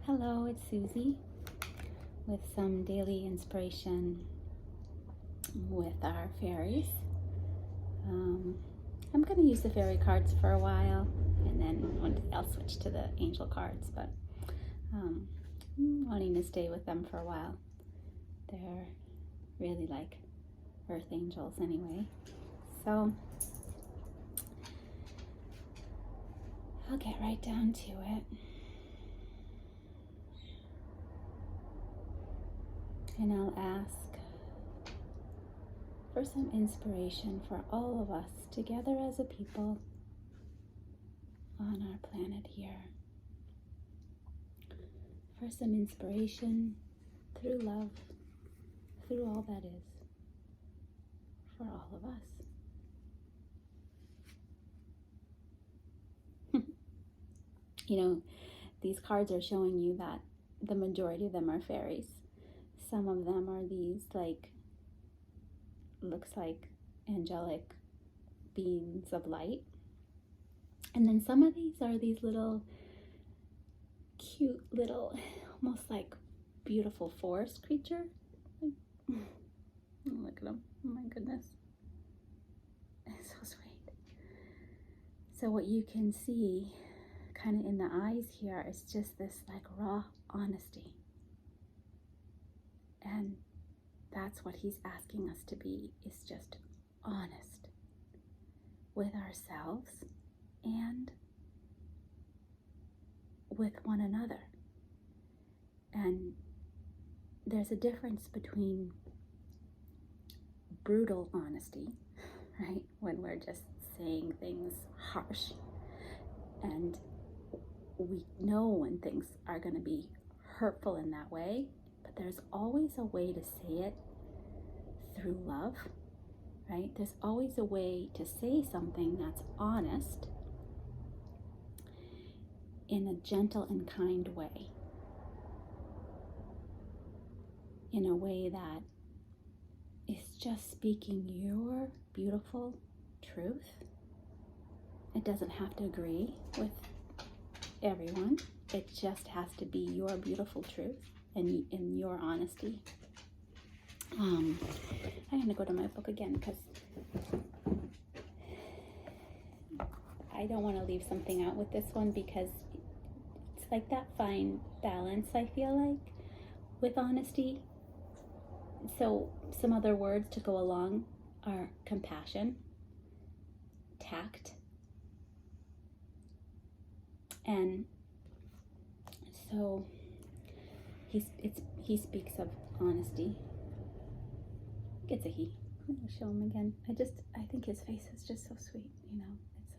Hello, it's Susie with some daily inspiration with our fairies. I'm going to use the fairy cards for a while and then one day I'll switch to the angel cards, but I'm wanting to stay with them for a while. They're really like earth angels anyway. So I'll get right down to it. And I'll ask for some inspiration for all of us together as a people on our planet here. For some inspiration through love, through all that is, for all of us. You know, these cards are showing you that the majority of them are fairies. Some of them are these looks like angelic beings of light. And then some of these are these little cute little, almost like beautiful forest creature. Look at them, oh my goodness. It's so sweet. So what you can see kind of in the eyes here is just this like raw honesty. And that's what he's asking us to be, is just honest with ourselves and with one another. And there's a difference between brutal honesty, right? When we're just saying things harsh and we know when things are going to be hurtful in that way, but there's always a way to say it through love, right? There's always a way to say something that's honest in a gentle and kind way, in a way that is just speaking your beautiful truth. It doesn't have to agree with everyone. It just has to be your beautiful truth and in your honesty. I'm going to go to my book again because I don't want to leave something out with this one, because it's like that fine balance, I feel like, with honesty. So some other words to go along are compassion, tact, and so he speaks of honesty. It's a he. I'm gonna show him again. I think his face is just so sweet, you know. It's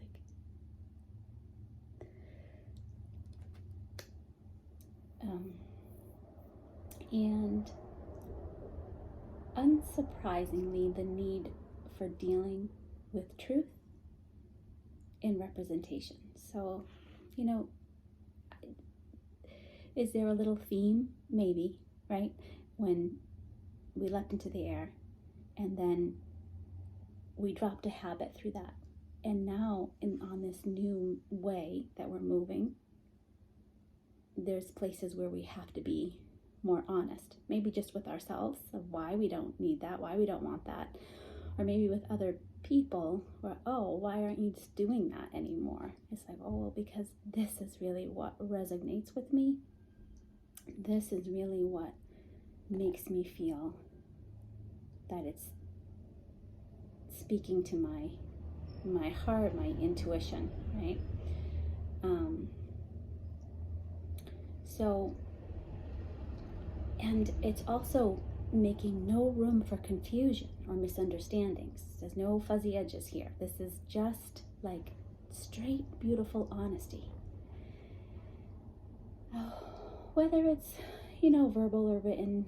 like and unsurprisingly, the need for dealing with truth in representation. So, you know, is there a little theme? Maybe, right? When we leapt into the air and then we dropped a habit through that. And now on this new way that we're moving, there's places where we have to be more honest, maybe just with ourselves of why we don't need that, why we don't want that, or maybe with other people where, oh, why aren't you just doing that anymore? It's like, oh, well, because this is really what resonates with me. This is really what makes me feel that it's speaking to my heart, my intuition, right? So, and it's also making no room for confusion or misunderstandings. There's no fuzzy edges here. This is just like straight, beautiful honesty. Whether it's, you know, verbal or written,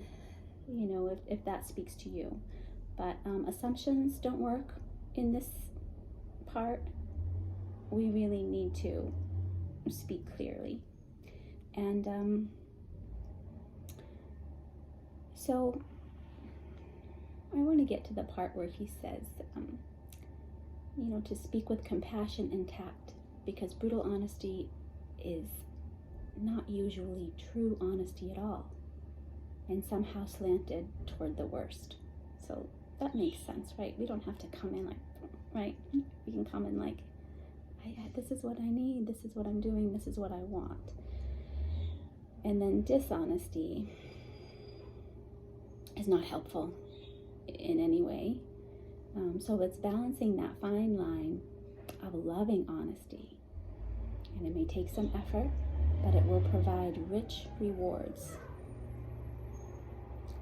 you know, if that speaks to you. But assumptions don't work in this part. We really need to speak clearly. And so I want to get to the part where he says, you know, to speak with compassion and tact, because brutal honesty is not usually true honesty at all, and somehow slanted toward the worst. So that makes sense, right? We don't have to come in like, right? We can come in like, this is what I need, this is what I'm doing, this is what I want. And then dishonesty is not helpful in any way. So it's balancing that fine line of loving honesty. And it may take some effort, but it will provide rich rewards.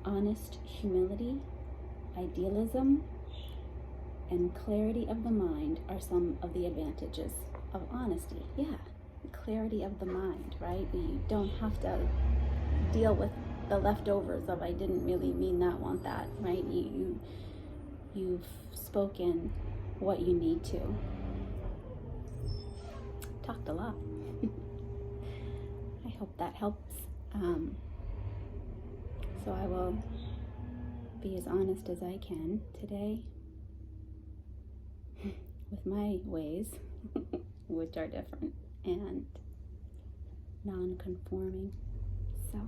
Honest humility, idealism, and clarity of the mind are some of the advantages of honesty. Yeah, clarity of the mind, right? You don't have to deal with the leftovers of I didn't really mean that, want that, right? You've spoken what you need to. Talked a lot. I hope that helps. So I will be as honest as I can today with my ways, which are different and non-conforming. So